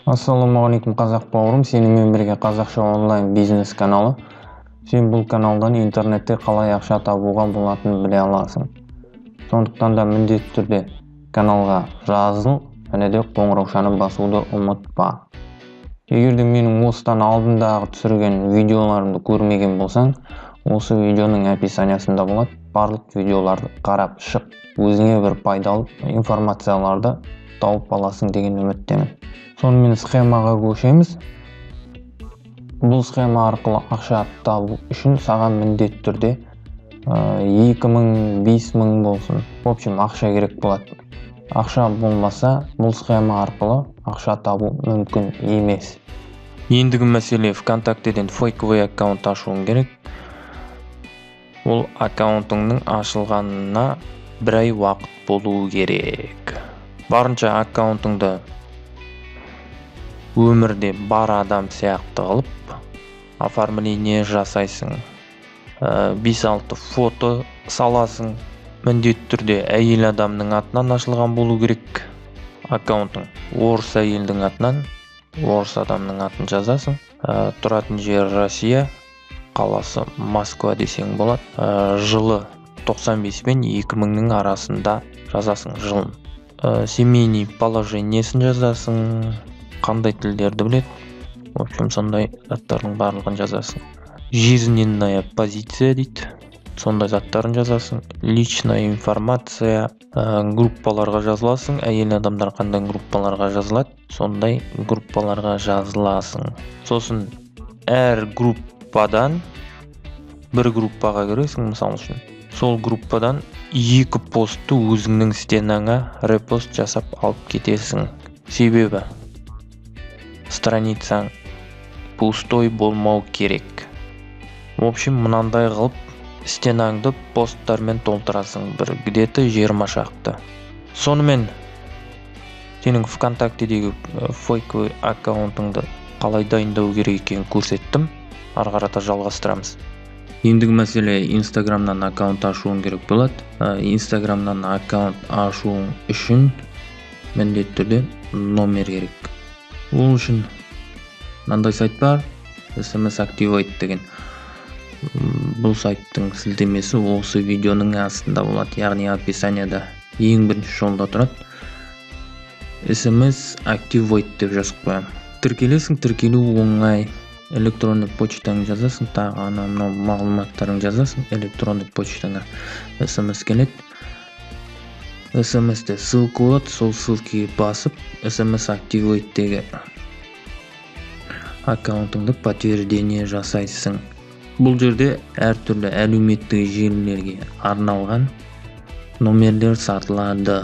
Ассалаумағалейкум қазақ бауырым, сенімен бірге Қазақша Онлайн Бизнес каналы. Сен бұл каналдан интернетте қалай ақша табуға болатынын біле аласың. Сондықтан да міндетті түрде каналға жазыл, және де қоңыраушаны басуды ұмытпа. Егер де менің осыдан алдындағы түсірген видеоларымды көрмеген болсаң, осы видеоның описаниясында болады. Барлық видеоларды қарап шық, өзіңе бір пайдалы информацияларды тауып аласың деген үміттемін. Сонымен схемаға көшеміз. Бұл схема арқылы ақша табу үшін саған міндетті түрде 2000, 5000 болсын. В общем, ақша керек болады. Ақша болмаса, бұл схема арқылы ақша табу мүмкін емес. Ендігі мәселе, ВКонтактеден фейковый аккаунт ашуың керек. Ол аккаунтыңның ашылғанына бір ай уақыт болуы керек. Барынша аккаунтыңды өмірде бар адам сияқты қылып оформление жасайсың. 5-6 фото саласың. Міндетті түрде әйел адамның атынан ашылған болу керек аккаунтың. Орыс әйелдің атынан, орыс адамның атын жазасың. Тұратын жер Россия, қаласы Москва десең болады. Жылы 95 пен 2000-ның арасында жазасың жылын. Семейный положениесін жазасың. Қандай тілдерді білет. В общем, сондай заттардың барлығын жазасың. Жизненная позиция дейді. Сондай заттарын жазасың. Личная информация. Группаларға жазыласың. Әйел адамдар қандай группаларға жазылады, сондай группаларға жазыласың. Сосын әр группадан бір группаға кіресің, мысал үшін. Сол группадан 2 постты өзіңнің стенаңа репост жасап алып кетесің. Себебі страницаң пустой болмау керек. В общем, мынандай қылып стенаңды посттармен толтырасың, бір где-то 20 шақты. Сонымен сенің ВКонтактедегі фейковый аккаунтыңды қалай дайындау керек екенін көрсеттім. Ары қарата жалғастырамыз. Ендігі мәселе, Инстаграмнан аккаунт ашуың керек болады. Инстаграмнан аккаунт ашуың үшін міндетті түрде номер керек. Ол үшін мынандай сайт бар, SMS активайт деген. Бұл сайттың сілтемесі осы видеоның астында болады, яғни описанияда ең бірінші жолда тұрады. SMS активайт деп жазып қоямын. Тіркелесің, тіркелу оңай. Электронды почтаң жазасың, тағы анау мағлұматтарын жазасың, электронды почтаңа SMS келеді. SMS-те ссылка болады, сол ссылкаға басып, SMS активайттегі аккаунтыңды подтверждение жасайсың. Бұл жерде әртүрлі әлеуметтік желілерге арналған номерлер сатылады.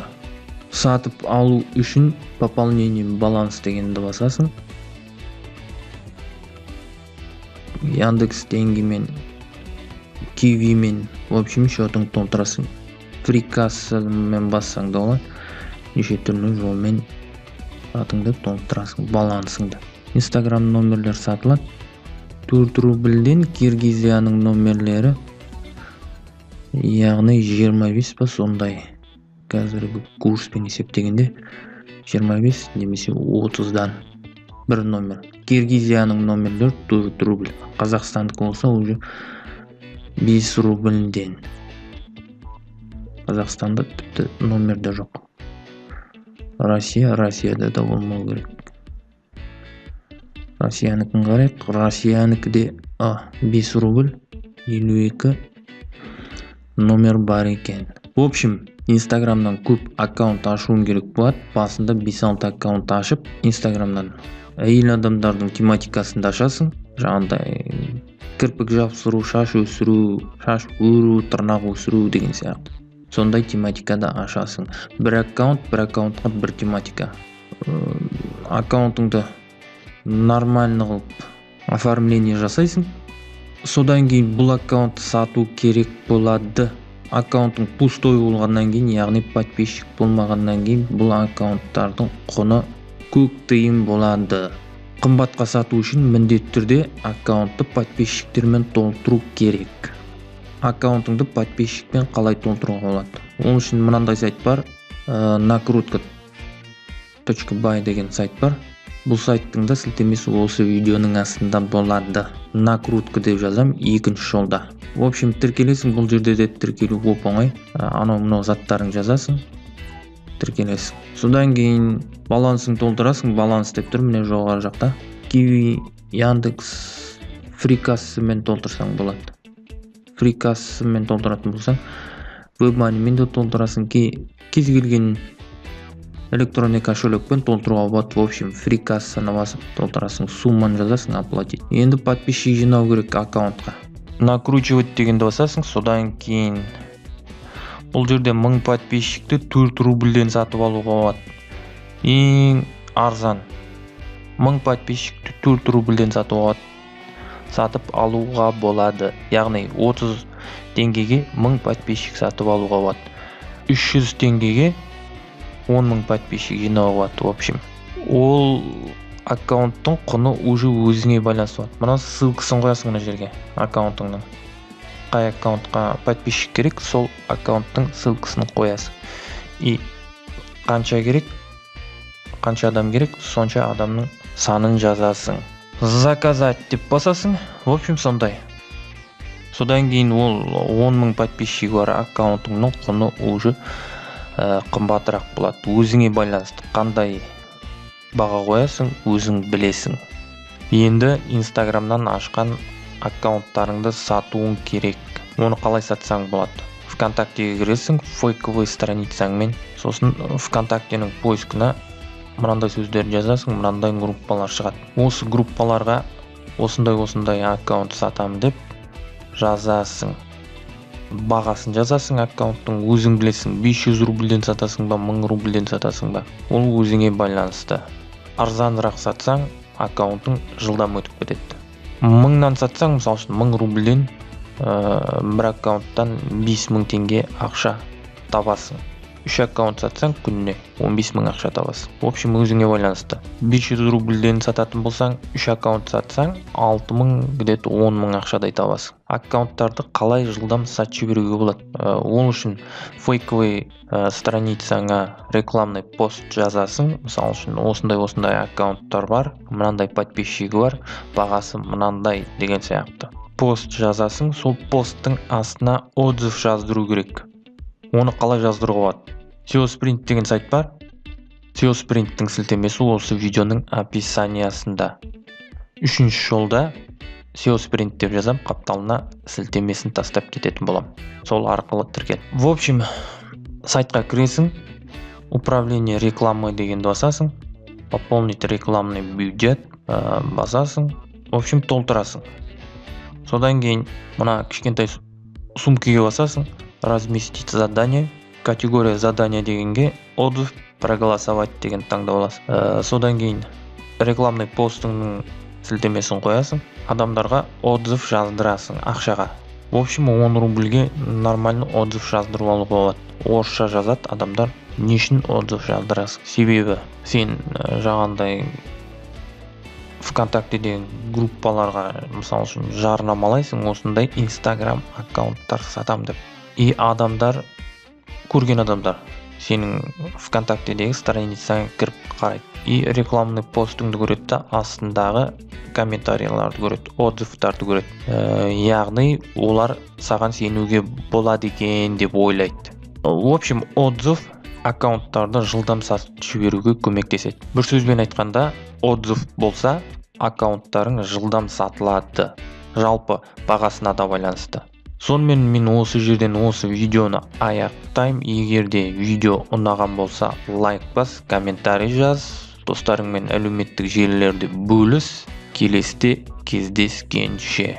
Сатып алу үшін пополнение баланс дегенді басасың. Яндекс Теңгемен, Кивимен, в общем, шотың толтырасың. Фрикассамен бассаң да болады. Неше түрлі жолмен атыңды толтырасың, балансыңды. Инстаграм номерлер сатылады. 4 рубльден Киргизияның номерлері, яғни 25 па сондай. Қазіргі курспен есептегенде 25 немесе 30-дан бір номер. Киргизияның номерлер 4 рубль. Қазақстандық болса уже 5 рубльден. Қазақстанда тіпті номерде жоқ. Россияда да болмау керек. Россияныкін қарайық. Россияныкіде 5 рубль 52 номер бар екен. В общем, Инстаграмнан көп аккаунт ашуың керек болады. Басында 5-6 аккаунт ашып, Инстаграмнан әйел адамдардың тематикасында ашасың. Жаңағыдай кірпік жапсыру, шаш өсіру, шаш өру, тырнақ өсіру деген сияқты. Сондай тематикада ашасың. Бір аккаунтқа бір тематика. Аккаунтыңды нормально қылып оформление жасайсың. Содан кейін бұл аккаунтты сату керек болады. Аккаунтың пустой болғаннан кейін, яғни подписчик болмағаннан кейін, бұл аккаунттардың құны көк тиын болады. Қымбатқа сату үшін міндетті түрде аккаунтты подписчиктермен толтыру керек. Аккаунтыңды подписчикпен қалай толтыруға болады? Ол үшін мынандай сайт бар, накрутка.бай деген сайт бар. Бұл сайттың да сілтемесі осы видеоның астында болады. Накрутка деп жазам екінші жолда. В общем, тіркелесің, бұл жерде де тіркелу оп-оңай. Анау мынау заттарың жазасың, тіркелесің. Содан кейін балансың толтырасың, баланс деп тұр міне жоғары жақта. Киви, Яндекс, фрикассымен толтырсаң болады. Фрикассымен толтыратын болсаң, вебманымен де толтырасың, кез келген электронный кошелекпен толтыруға болады. В общем, фрикассаны басып толтырасың, сумманы жазасың, оплатить. Енді подписчик жинау керек аккаунтқа. Накручивать дегенді басасың, содан кейін бұл жерде 1000 подписчикті 4 рубльден сатып алуға болады. Ең арзан 1000 подписчикті 4 рубльден сатып алуға болады. Яғни 30 теңгеге 1000 подписчик сатып алуға болады. 300 теңгеге 10.000 подписчик жинауға болады. В общем, ол аккаунттың құны уже өзіңе байланысты болады. Мына ссылкасын қоясың мына жерге аккаунтыңның. Қай аккаунтқа подписчик керек, сол аккаунттың ссылкасын қоясың. И қанша керек, қанша адам керек, сонша адамның санын жазасың. Заказать деп басасың. В общем, сондай. Содан кейін ол 10.000 подписчик бар аккаунтыңның құны уже қымбатырақ болады. Өзіңе байланысты. Қандай баға қоясың, өзің білесің. Енді Инстаграмнан ашқан аккаунттарыңды сатуың керек. Оны қалай сатсаң болады? ВКонтактеге кіресің, фейковый страницаңмен. Сосын ВКонтактенің поискына мынандай сөздер жазасың, мынандай группалар шығады. Осы группаларға осындай аккаунт сатамын деп жазасың. Бағасын жазасың аккаунттың, өзің білесің. 500 рубльден сатасың ба, 1000 рубльден сатасың ба? Ол өзіңе байланысты. Арзанырақ сатсаң, аккаунтың жылдам өтіп кетеді. 1000-нан сатсаң, мысалы үшін 1000 рубльден бір аккаунттан 5000 теңге ақша табасың. 3 аккаунт сатсаң, күніне 15000 ақша табасың. В общем, өзіңе байланысты. 500 рубльден сататын болсаң, 3 аккаунт сатсаң, 6000, где-то 10000 ақшадай табасың. Аккаунттарды қалай жылдам сатып жіберуге болады? Ол үшін фейковый страницаңа рекламный пост жазасың. Мысалы үшін осындай аккаунттар бар, мынандай подписчигі бар, бағасы мынандай деген сияқты. Пост жазасың, сол посттың астына отзыв жаздыру керек. Оны қалай жаздыруға болады? SEO Sprint деген сайт бар. SEO Sprint'тің сілтемесі осы видеоның описаниясында. 3-ші жолда SEO Sprint деп жазам, қапталына сілтемесін тастап кететін болам. Сол арқылы тіркел. В общем, сайтқа кіресің, управление рекламы дегенді басасың, пополнить рекламный бюджет басасың, в общем, толтырасың. Содан кейін мына кішкентай сумкеге басасың, разместить задание, категория задания дегенге отзыв проголосовать деген таңдап аласың. Содан кейін рекламный постыңның сілтемесін қоясың, адамдарға отзыв жаздырасың ақшаға. В общем, 10 рубльге нормально отзыв жаздырып алуға болады. Орысша жазады адамдар, не үшін отзыв жаздырасың? Себебі сен жаңағындай ВКонтактедегі группаларға мысалы үшін жарнамалайсың, осындай Инстаграм аккаунттар сатам деп. И адамдар, көрген адамдар сенің ВКонтактедегі страницаңа кіріп қарайды. И рекламный постыңды көреді да, астындағы комментарияларды көреді, отзывтарды көреді. Яғни олар саған сенуге болады екен деп ойлайды. В общем, отзыв аккаунттарды жылдам сатып жіберуге көмектеседі. Бір сөзбен айтқанда, отзыв болса, аккаунттарың жылдам сатылады. Жалпы бағасына да байланысты. Сонымен мен осы жерден осы видеоны аяқтаймын. Егер де видео ұнаған болса, лайк бас, комментарий жаз, достарыңмен әлеуметтік желілерде бөліс. Келесіде кездескенше.